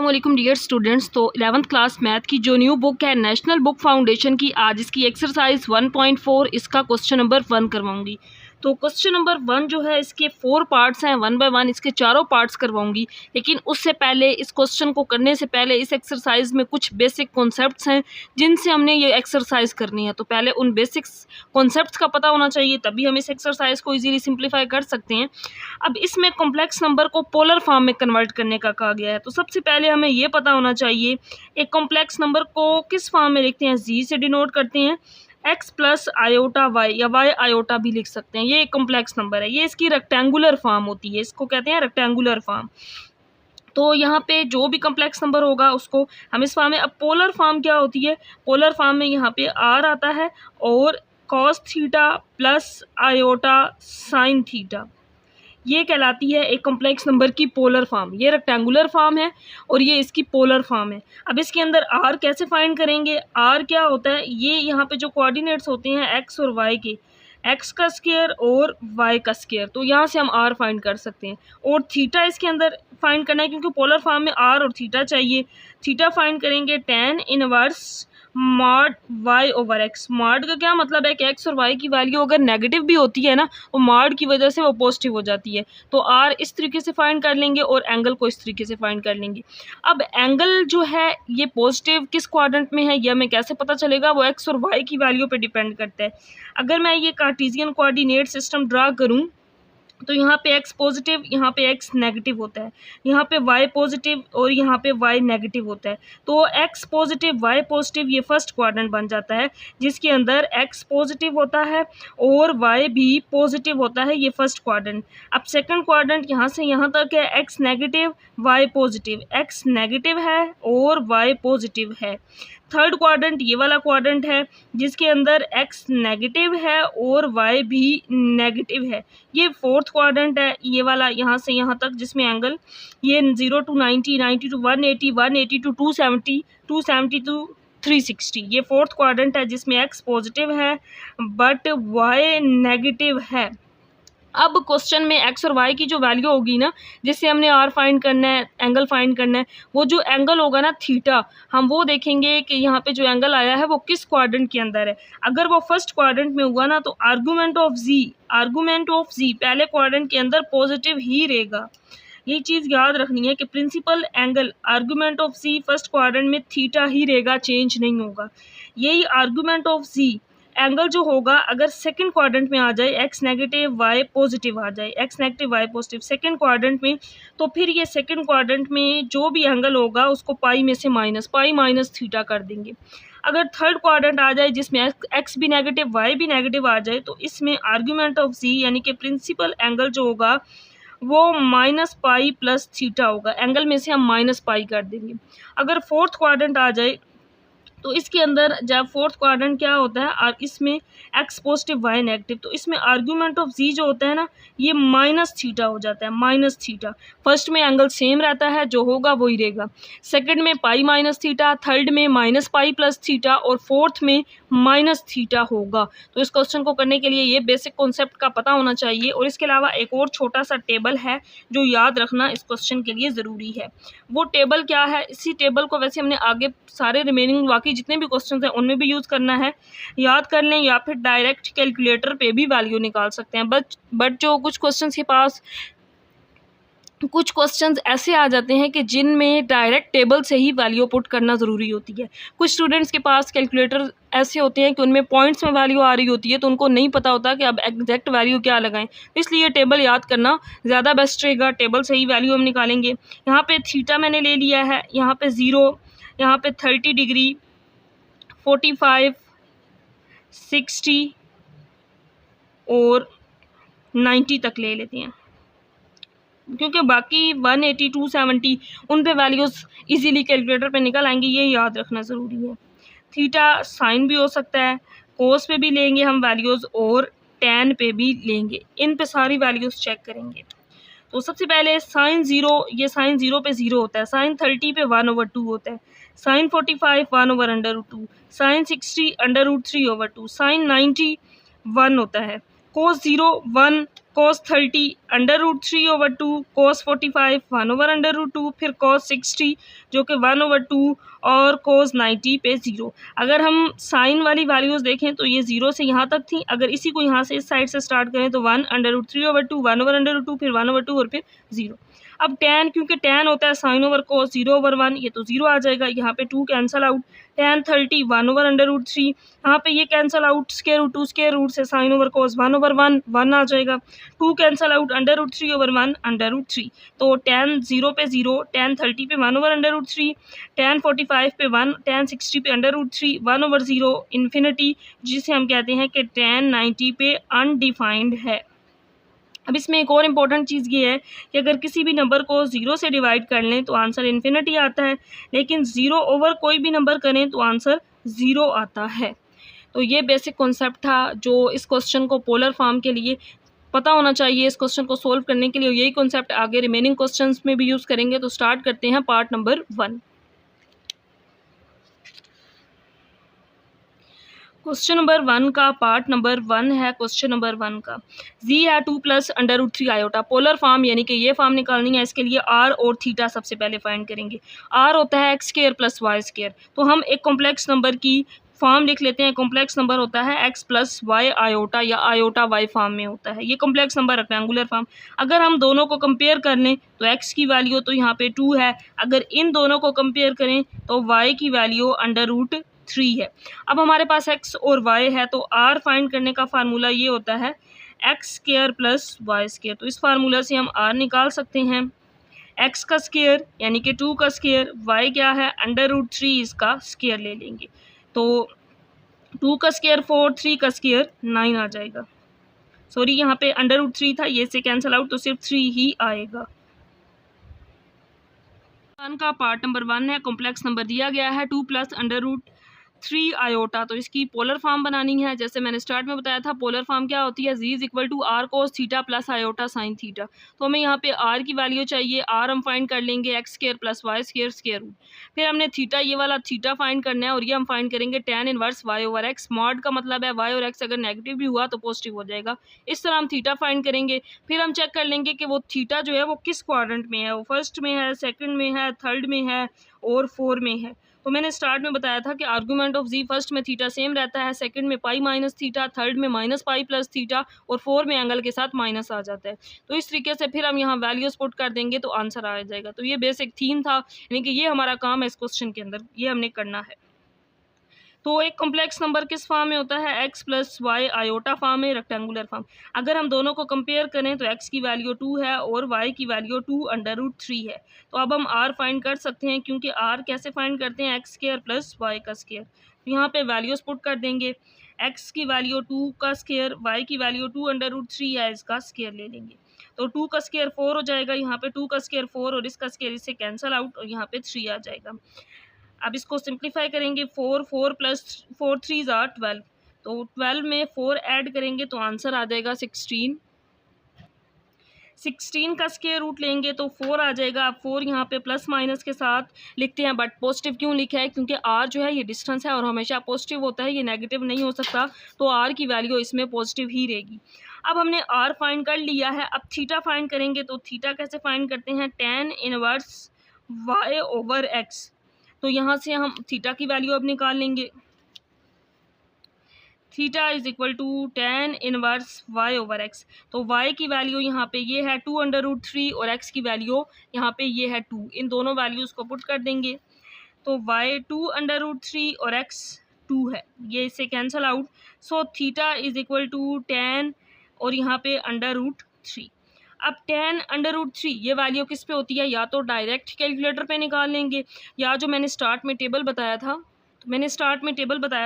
अस्सलाम वालेकुम dear students. तो 11th क्लास मैथ की जो न्यू बुक है नेशनल बुक फाउंडेशन की, आज इसकी एक्सरसाइज 1.4 इसका क्वेश्चन नंबर 1 करवाऊंगी। तो क्वेश्चन नंबर 1 जो है इसके 4 पार्ट्स हैं, 1 बाय 1 इसके चारों पार्ट्स करवाऊंगी। लेकिन उससे पहले, इस क्वेश्चन को करने से पहले इस एक्सरसाइज में कुछ बेसिक कॉन्सेप्ट्स हैं जिनसे हमने ये एक्सरसाइज करनी है। तो पहले उन बेसिक्स कॉन्सेप्ट्स का पता होना चाहिए, तभी हम इस एक्सरसाइज को ईजिली सिंप्लीफाई कर सकते हैं। अब इसमें कॉम्प्लेक्स नंबर को पोलर फॉर्म में कन्वर्ट करने का कहा गया है। तो सबसे पहले हमें ये पता होना चाहिए एक कॉम्प्लेक्स नंबर को किस फॉर्म में लिखते हैं। जी से डिनोट करते हैं, एक्स प्लस आयोटा वाई या वाई आयोटा भी लिख सकते हैं। ये एक कॉम्प्लेक्स नंबर है, ये इसकी रेक्टेंगुलर फॉर्म होती है, इसको कहते हैं रेक्टेंगुलर फॉर्म। तो यहाँ पे जो भी कॉम्प्लेक्स नंबर होगा उसको हम इस फॉर्म में। अब पोलर फॉर्म क्या होती है? पोलर फॉर्म में यहाँ पे आर आता है और cos theta plus iota sine theta, ये कहलाती है एक कॉम्प्लेक्स नंबर की पोलर फॉर्म। ये रेक्टेंगुलर फॉर्म है और ये इसकी पोलर फॉर्म है। अब इसके अंदर आर कैसे फाइंड करेंगे? आर क्या होता है? ये यहाँ पे जो कोऑर्डिनेट्स होते हैं एक्स और वाई के, एक्स का स्क्वायर और वाई का स्क्वायर, तो यहाँ से हम आर फाइंड कर सकते हैं। और थीटा इसके अंदर फाइंड करना है क्योंकि पोलर फॉर्म में आर और थीटा चाहिए। थीटा फाइंड करेंगे tan inverse mod Y over X. Mod का क्या मतलब है कि एक्स और वाई की वैल्यू अगर नेगेटिव भी होती है ना, वो मॉड की वजह से वो पॉजिटिव हो जाती है। तो आर इस तरीके से फाइंड कर लेंगे और एंगल को इस तरीके से फाइंड कर लेंगे। अब एंगल जो है ये पॉजिटिव किस क्वाड्रेंट में है, यह हमें कैसे पता चलेगा? वो एक्स और वाई की वैल्यू पे डिपेंड करता है। अगर मैं ये कार्टेशियन कोऑर्डिनेट सिस्टम ड्रा करूँ तो यहाँ पे x पॉजिटिव, यहाँ पे x नेगेटिव होता है, यहाँ पे y पॉजिटिव और यहाँ पे y नेगेटिव होता है। तो x पॉजिटिव y पॉजिटिव ये फर्स्ट क्वाड्रेंट बन जाता है जिसके अंदर x पॉजिटिव होता है और y भी पॉजिटिव होता है, ये फर्स्ट क्वाड्रेंट। अब सेकंड क्वाड्रेंट यहाँ से यहाँ तक है, x negative y positive, x negative है और y पॉजिटिव है। थर्ड क्वाड्रेंट ये वाला क्वाड्रेंट है जिसके अंदर x नेगेटिव है और y भी नेगेटिव है। ये फोर्थ क्वाड्रेंट है ये वाला यहाँ से यहाँ तक, जिसमें एंगल ये 0 to 90, 90 to 180, 180 to 270, 270 to 360, ये फोर्थ क्वाड्रेंट है जिसमें x पॉजिटिव है बट y नेगेटिव है। अब क्वेश्चन में एक्स और वाई की जो वैल्यू होगी ना, जिससे हमने आर फाइंड करना है, एंगल फाइंड करना है, वो जो एंगल होगा ना थीटा, हम वो देखेंगे कि यहाँ पे जो एंगल आया है वो किस क्वाड्रेंट के अंदर है। अगर वो फर्स्ट क्वाड्रेंट में हुआ ना तो आर्गूमेंट ऑफ जी पहले क्वाड्रेंट के अंदर पॉजिटिव ही रहेगा। ये चीज़ याद रखनी है कि principal angle argument of Z first quadrant में थीटा ही रहेगा, चेंज नहीं होगा। यही आर्गूमेंट ऑफ जी एंगल जो होगा अगर सेकंड क्वाड्रेंट में आ जाए, एक्स नेगेटिव वाई पॉजिटिव आ जाए, X negative Y positive second quadrant में, तो फिर ये सेकंड क्वाड्रेंट में जो भी एंगल होगा उसको पाई में से पाई माइनस थीटा कर देंगे। अगर थर्ड क्वाड्रेंट आ जाए जिसमें एक्स भी नेगेटिव वाई भी नेगेटिव आ जाए, तो इसमें आर्ग्यूमेंट ऑफ जी यानी कि प्रिंसिपल एंगल जो होगा वो माइनस पाई प्लस थीटा होगा, एंगल में से हम माइनस पाई कर देंगे। अगर फोर्थ क्वाड्रेंट आ जाए तो इसके अंदर जब फोर्थ क्वाड्रेंट क्या होता है और इसमें एक्स पॉजिटिव वाई नेगेटिव, तो इसमें आर्ग्यूमेंट ऑफ जी जो होता है ना ये माइनस थीटा हो जाता है, माइनस थीटा। फर्स्ट में एंगल सेम रहता है, जो होगा वही रहेगा। सेकंड में पाई माइनस थीटा, थर्ड में माइनस पाई प्लस थीटा और फोर्थ में माइनस थीटा होगा। तो इस क्वेश्चन को करने के लिए ये बेसिक कॉन्सेप्ट का पता होना चाहिए। और इसके अलावा एक और छोटा सा टेबल है जो याद रखना इस क्वेश्चन के लिए ज़रूरी है। वो टेबल क्या है? इसी टेबल को वैसे हमने आगे सारे रिमेनिंग बाकी जितने भी क्वेश्चन हैं उनमें भी यूज़ करना है, याद कर लें, या फिर डायरेक्ट कैलकुलेटर पे भी वैल्यू निकाल सकते हैं। बट जो कुछ क्वेश्चंस के पास कुछ क्वेश्चंस ऐसे आ जाते हैं कि जिनमें डायरेक्ट टेबल से ही वैल्यू पुट करना ज़रूरी होती है। कुछ स्टूडेंट्स के पास कैलकुलेटर ऐसे होते हैं कि उनमें पॉइंट्स में वैल्यू आ रही होती है, तो उनको नहीं पता होता कि अब एग्जैक्ट वैल्यू क्या लगाएं। इसलिए टेबल याद करना ज़्यादा बेस्ट रहेगा, टेबल से ही वैल्यू हम निकालेंगे। यहाँ पे थीटा मैंने ले लिया है, यहाँ पे 0, यहाँ पे 30 डिग्री, 45, 60 और 90 तक ले लेते हैं, क्योंकि बाकी 180, 270 उन पे वैल्यूज़ इजीली कैलकुलेटर पे निकल आएंगी, ये याद रखना ज़रूरी है। थीटा साइन भी हो सकता है, कोस पे भी लेंगे हम वैल्यूज़ और टैन पे भी लेंगे, इन पे सारी वैल्यूज़ चेक करेंगे। तो सबसे पहले साइन 0, ये साइन 0 पे 0 होता है, साइन 30 पे 1/2 होता है, साइन 45 1/√2, साइन 60 √3/2, साइन 90 1 होता है, कोस 0 1, cos 30 √3/2, cos 45 1/√2, फिर cos 60 जो कि 1/2 और cos 90 पे 0। अगर हम साइन वाली वैल्यूज़ देखें तो ये 0 से यहाँ तक थी। अगर इसी को यहाँ से इस साइड से स्टार्ट करें तो 1/√3/2, 1/√2, फिर 1/2 और फिर 0। अब tan, क्योंकि tan होता है साइन ओवर cos 0/1, ये तो 0 आ जाएगा। यहाँ पे 2 कैंसल आउट, tan 30 1/√3, यहाँ पे ये cancel out, square root 2 square root से साइन ओवर cos 1/1 1 आ जाएगा। 2 कैंसल आउट, √3/1 √3, तो tan 0 पे 0, tan 30 पे 1/√3, tan 45 पे 1, tan 60 पे √3, 1/0 इन्फिनिटी, जिसे हम कहते हैं कि tan 90 पे अनडिफाइंड है। अब इसमें एक और इम्पॉर्टेंट चीज़ ये है कि अगर किसी भी नंबर को 0 से डिवाइड कर लें तो आंसर इन्फिनिटी आता है, लेकिन 0 ओवर कोई भी नंबर करें तो आंसर 0 आता है। तो ये बेसिक कॉन्सेप्ट था जो इस क्वेश्चन को पोलर फॉर्म के लिए पता होना चाहिए। इस क्वेश्चन को सोल्व करने के लिए यही कॉन्सेप्ट आगे रिमेनिंग क्वेश्चंस में भी यूज़ करेंगे। तो स्टार्ट करते हैं पार्ट नंबर 1। क्वेश्चन नंबर 1 का पार्ट नंबर 1 है। क्वेश्चन नंबर 1 का z है 2 + √3 आयोटा। पोलर फॉर्म यानी कि ये फॉर्म निकालनी है। इसके लिए r और थीटा सबसे पहले फाइंड करेंगे। r होता है x² + y²। तो हम एक कॉम्प्लेक्स नंबर की फॉर्म लिख लेते हैं। कॉम्प्लेक्स नंबर होता है x + y आयोटा या आयोटा y फॉर्म में होता है। ये कॉम्प्लेक्स नंबर रेक्टेंगुलर फॉर्म। अगर हम दोनों को कंपेयर कर लें तो x की वैल्यू तो यहाँ पे 2 है। अगर इन दोनों को कंपेयर करें तो y की वैल्यू √3 है। अब हमारे पास x और y है तो r फाइंड करने का फार्मूला ये होता है x² + y²। तो इस फार्मूला से हम r निकाल सकते हैं। x का स्क्वायर यानी कि 2 का स्क्वायर, y क्या है √3, इसका स्क्वायर ले लेंगे तो 2 का स्क्वायर 4, 3 का स्क्वायर 9 आ जाएगा। सॉरी, यहाँ पे √3 था, ये से कैंसिल आउट तो सिर्फ 3 ही आएगा। 1 का पार्ट नंबर 1 है। कॉम्प्लेक्स नंबर दिया गया है 2 + √3 आयोटा। तो इसकी पोलर फॉर्म बनानी है। जैसे मैंने स्टार्ट में बताया था, पोलर फॉर्म क्या होती है, z = r cos theta + iota sin theta. तो हमें यहाँ पे r की वैल्यू चाहिए। r हम फाइंड कर लेंगे x² + y² स्क्वायर रूट। फिर हमने थीटा, ये वाला थीटा फाइंड करना है और ये हम फाइंड करेंगे tan इनवर्स y/x। मॉड का मतलब है y और x अगर नेगेटिव भी हुआ तो पॉजिटिव हो जाएगा। इस तरह हम थीटा फाइंड करेंगे। फिर हम चेक कर लेंगे कि वो थीटा जो है वो किस क्वाड्रेंट में है, वो फर्स्ट में है, सेकंड में है, थर्ड में है और 4 में है। तो मैंने स्टार्ट में बताया था कि आर्गूमेंट ऑफ z, फर्स्ट में थीटा सेम रहता है, सेकंड में पाई माइनस थीटा, थर्ड में -पाई + थीटा और 4 में एंगल के साथ माइनस आ जाता है। तो इस तरीके से फिर हम यहाँ वैल्यूज पुट कर देंगे तो आंसर आ जाएगा। तो ये बेसिक थीम था, यानी कि ये हमारा काम है इस क्वेश्चन के अंदर, ये हमने करना है। तो एक कॉम्प्लेक्स नंबर किस फॉर्म में होता है, x + y आयोटा फॉर्म में, रेक्टेंगुलर फॉर्म। अगर हम दोनों को कंपेयर करें तो x की वैल्यू 2 है और y की वैल्यू 2√3 है। तो अब हम r फाइंड कर सकते हैं, क्योंकि r कैसे फाइंड करते हैं, x² + y का स्क्वायर। तो यहाँ पे वैल्यूज पुट कर देंगे। x की वैल्यू 2 का स्क्वायर, y की वैल्यू 2√3 है, इसका स्क्वायर ले लेंगे तो 2 का स्क्वायर 4 हो जाएगा। यहाँ पे 2 का स्क्वायर 4 और इसका स्क्वायर इससे कैंसल आउट और यहाँ पे 3 आ जाएगा। अब इसको सिंप्लीफाई करेंगे, 4 + 4 3 = 12। तो 12 में 4 ऐड करेंगे तो आंसर आ जाएगा 16। 16 का स्क्वायर रूट लेंगे तो 4 आ जाएगा। अब 4 यहाँ पे प्लस माइनस के साथ लिखते हैं, बट पॉजिटिव क्यों लिखा है, क्योंकि r जो है ये डिस्टेंस है और हमेशा पॉजिटिव होता है, ये नेगेटिव नहीं हो सकता। तो r की वैल्यू इसमें पॉजिटिव ही रहेगी। अब हमने r फाइंड कर लिया है। अब थीटा फाइंड करेंगे तो थीटा कैसे फाइंड करते हैं, tan इनवर्स y/x। तो यहाँ से हम थीटा की वैल्यू अब निकाल लेंगे। Theta = tan inverse y/x। तो y की वैल्यू यहाँ पे ये है 2√3 और x की वैल्यू यहाँ पे ये है 2। इन दोनों वैल्यूज़ को पुट कर देंगे तो y 2√3 और x 2 है, ये इससे cancel out. So theta = tan और यहाँ पे √3। अब tan √3 ये वैल्यू किस पे होती है, या तो डायरेक्ट कैलकुलेटर पे निकाल लेंगे, या जो मैंने स्टार्ट में टेबल बताया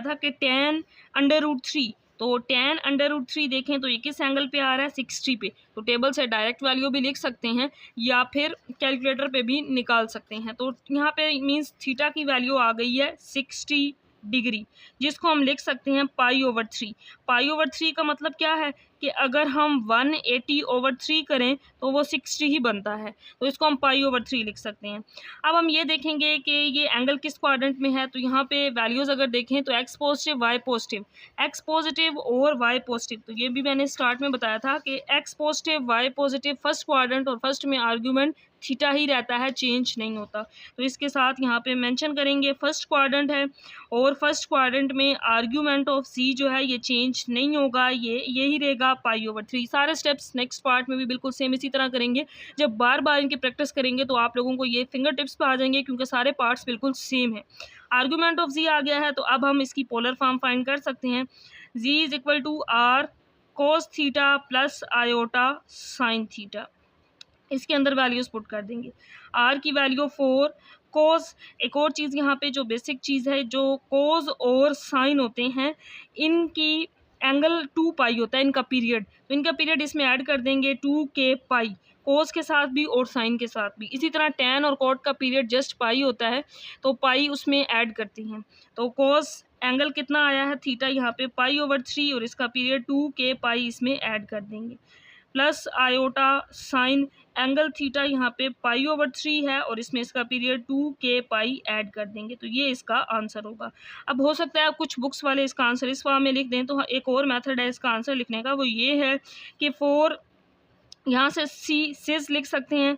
था, कि tan √3, तो tan √3 देखें तो ये किस एंगल पे आ रहा है, 60 पे। तो टेबल से डायरेक्ट वैल्यू भी लिख सकते हैं या फिर कैलकुलेटर पे भी निकाल सकते हैं। तो यहाँ पे मींस थीटा की वैल्यू आ गई है 60 डिग्री, जिसको हम लिख सकते हैं π/3। π/3 का मतलब क्या है कि अगर हम 180/3 करें तो वो 60 ही बनता है, तो इसको हम π/3 लिख सकते हैं। अब हम ये देखेंगे कि ये एंगल किस क्वाड्रेंट में है, तो यहाँ पे वैल्यूज़ अगर देखें तो x positive y positive, x positive और y पॉजिटिव, तो ये भी मैंने स्टार्ट में बताया था कि x positive y positive first quadrant और फर्स्ट में आर्ग्यूमेंट थीटा ही रहता है, चेंज नहीं होता। तो इसके साथ यहाँ पे मेंशन करेंगे फर्स्ट क्वाड्रेंट है और फर्स्ट क्वाड्रेंट में आर्ग्यूमेंट ऑफ c जो है ये चेंज नहीं होगा, ये यही रहेगा π/3। सारे स्टेप्स नेक्स्ट पार्ट में भी बिल्कुल सेम इसी तरह करेंगे। जब बार बार इनकी प्रैक्टिस करेंगे तो आप लोगों को ये फिंगर टिप्स पे आ जाएंगे, क्योंकि सारे पार्ट्स बिल्कुल सेम है। आर्ग्यूमेंट ऑफ z आ गया है, तो अब हम इसकी पोलर फॉर्म फाइंड कर सकते हैं। z is equal to r cos theta plus iota sine theta. इसके अंदर वैल्यूज़ पुट कर देंगे। r की वैल्यू 4, कोस, एक और चीज़ यहाँ पे जो बेसिक चीज़ है, जो कोस और साइन होते हैं इनकी एंगल 2 पाई होता है इनका पीरियड, तो इनका पीरियड इसमें ऐड कर देंगे 2k पाई, कोस के साथ भी और साइन के साथ भी। इसी तरह टैन और कॉट का पीरियड जस्ट पाई होता है, तो पाई उसमें ऐड करते हैं। तो कोस एंगल कितना आया है थीटा यहाँ पे π/3 और इसका पीरियड 2k पाई इसमें ऐड कर देंगे, plus iota sign angle theta यहाँ पे π/3 है और इसमें इसका पीरियड 2k पाई ऐड कर देंगे, तो ये इसका आंसर होगा। अब हो सकता है कुछ बुक्स वाले इसका आंसर इस फॉर्म में लिख दें, तो एक और मेथड है इसका आंसर लिखने का, वो ये है कि 4 यहाँ से सिस लिख सकते हैं,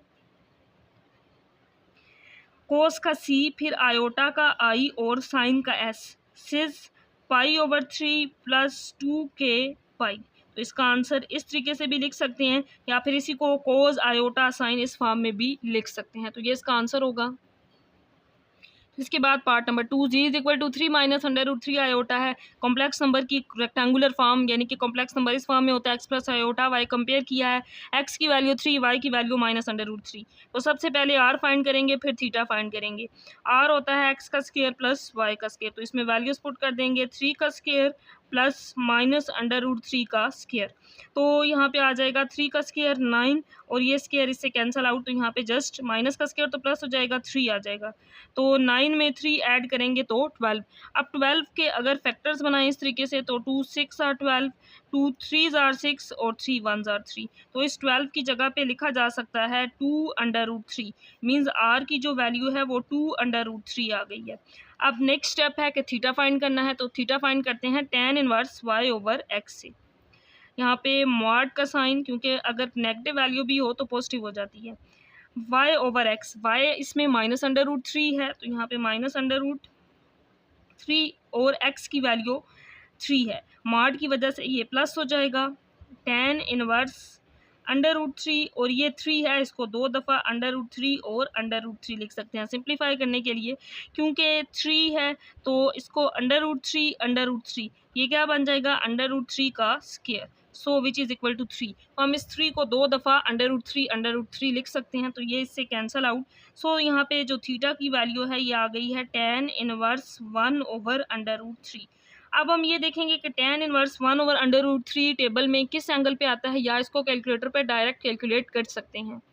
कोस का c, फिर आयोटा का i और साइन का s, सिस π/3 प्लस 2k पाई। तो इसका आंसर इस तरीके से भी लिख सकते हैं, या फिर इसी को कोस आयोटा साइन इस फॉर्म में भी लिख सकते हैं, तो ये इसका आंसर होगा। इसके बाद part number 2, Z is equal to 3 minus √3 iota है। कॉम्प्लेक्स नंबर की रेक्टेंगुलर फॉर्म, यानी कि कॉम्प्लेक्स नंबर इस फॉर्म में होता है x plus iota, y compare किया है, x की वैल्यू 3, y की वैल्यू -√3। तो सबसे पहले r फाइंड करेंगे, फिर थीटा फाइंड करेंगे। r होता है x का स्क्वायर प्लस y का स्क्वायर, तो इसमें वैल्यूज पुट कर देंगे 3 का स्क्वायर प्लस -√3 का स्क्वायर। तो यहाँ पे आ जाएगा 3 का स्क्वायर 9 और ये स्क्वायर इससे कैंसिल आउट, तो यहाँ पे जस्ट माइनस का स्क्वायर तो प्लस हो जाएगा, 3 आ जाएगा। तो 9 में 3 ऐड करेंगे तो 12। अब 12 के अगर फैक्टर्स बनाएं इस तरीके से, तो 2 6 आर 12, 2 3 आर 6 और 3 1 आर 3। तो इस 12 की जगह पे लिखा जा सकता है 2√3, मीन्स r की जो वैल्यू है वो 2√3 आ गई है। अब नेक्स्ट स्टेप है कि थीटा फाइंड करना है, तो थीटा फाइंड करते हैं tan इनवर्स y/x से। यहाँ पे मॉड का साइन, क्योंकि अगर नेगेटिव वैल्यू भी हो तो पॉजिटिव हो जाती है, y/x, y इसमें -√3 है, तो यहाँ पे -√3 और x की वैल्यू 3 है, मॉड की वजह से ये प्लस हो जाएगा। tan इनवर्स √3 और ये 3 है, इसको 2 दफ़ा √3 और √3 लिख सकते हैं सिंप्लीफाई करने के लिए, क्योंकि 3 है तो इसको √3 ये क्या बन जाएगा √3 का square, so which is equal to 3। तो हम इस 3 को 2 दफ़ा √3 लिख सकते हैं, तो ये इससे कैंसिल आउट। सो यहाँ पे जो थीटा की वैल्यू है ये आ गई है tan इनवर्स 1/√3। अब हम ये देखेंगे कि tan इनवर्स 1/√3 टेबल में किस एंगल पे आता है, या इसको कैलकुलेटर पे डायरेक्ट कैलकुलेट कर सकते हैं। तो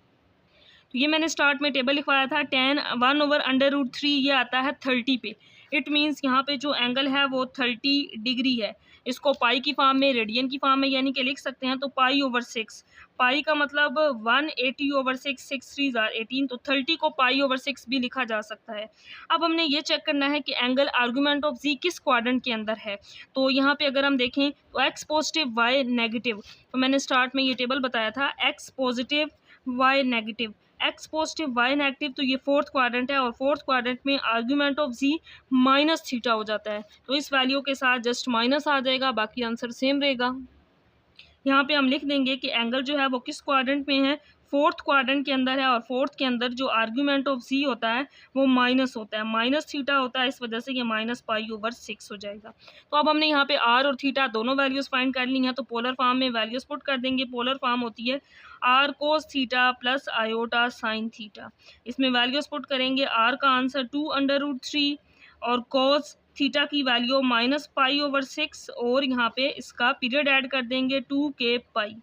ये मैंने स्टार्ट में टेबल लिखवाया था, tan 1/√3 ये आता है 30 पे। इट मीन्स यहाँ पे जो एंगल है वो 30 डिग्री है। इसको पाई की फॉर्म में, रेडियन की फॉर्म में यानी कि लिख सकते हैं, तो π/6, पाई का मतलब 180/6, 6 3 आर 18, तो 30 को π/6 भी लिखा जा सकता है। अब हमने ये चेक करना है कि एंगल आर्गूमेंट ऑफ जी किस क्वाड्रेंट के अंदर है। तो यहाँ पे अगर हम देखें तो x पॉजिटिव y नेगेटिव, तो मैंने स्टार्ट में ये टेबल बताया था, x positive y negative, x positive y negative, तो ये फोर्थ क्वाड्रेंट है और फोर्थ क्वाड्रेंट में आर्ग्यूमेंट ऑफ z -θ हो जाता है, तो इस वैल्यू के साथ जस्ट माइनस आ जाएगा, बाकी आंसर सेम रहेगा। यहाँ पे हम लिख देंगे कि एंगल जो है वो किस क्वाड्रेंट में है, फोर्थ क्वाड्रेंट के अंदर है, और फोर्थ के अंदर जो आर्ग्यूमेंट ऑफ z होता है वो माइनस होता है, -θ होता है, इस वजह से ये -π/6 हो जाएगा। तो अब हमने यहाँ पे r और थीटा दोनों वैल्यूज़ फाइंड कर ली हैं, तो पोलर फॉर्म में वैल्यूज़ पुट कर देंगे। पोलर फॉर्म होती है r cos theta plus iota sine theta. इसमें वैल्यूज़ पुट करेंगे, r का आंसर 2√3 और cos थीटा की वैल्यू -π/6 और यहाँ पे इसका पीरियड ऐड कर देंगे 2k पाई,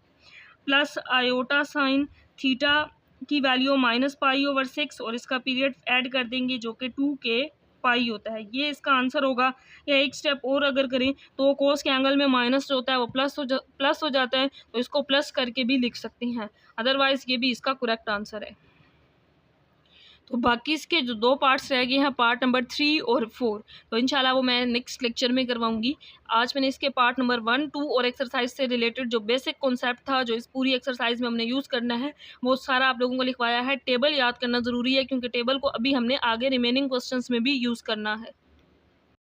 प्लस आयोटा साइन थीटा की वैल्यू -π/6 और इसका पीरियड ऐड कर देंगे जो कि 2k पाई होता है, ये इसका आंसर होगा। या एक स्टेप और अगर करें तो कोस के एंगल में माइनस जो होता है वो प्लस हो जाता है, तो इसको प्लस करके भी लिख सकते हैं। अदरवाइज ये भी इसका करेक्ट आंसर है। तो बाकी इसके जो 2 पार्ट्स रह गए हैं, पार्ट नंबर 3 और 4, तो इंशाल्लाह वो मैं नेक्स्ट लेक्चर में करवाऊंगी। आज मैंने इसके पार्ट नंबर 1, 2 और एक्सरसाइज से रिलेटेड जो बेसिक कॉन्सेप्ट था, जो इस पूरी एक्सरसाइज में हमने यूज़ करना है, वो सारा आप लोगों को लिखवाया है। टेबल याद करना ज़रूरी है, क्योंकि टेबल को अभी हमने आगे रिमेनिंग क्वेश्चंस में भी यूज़ करना है।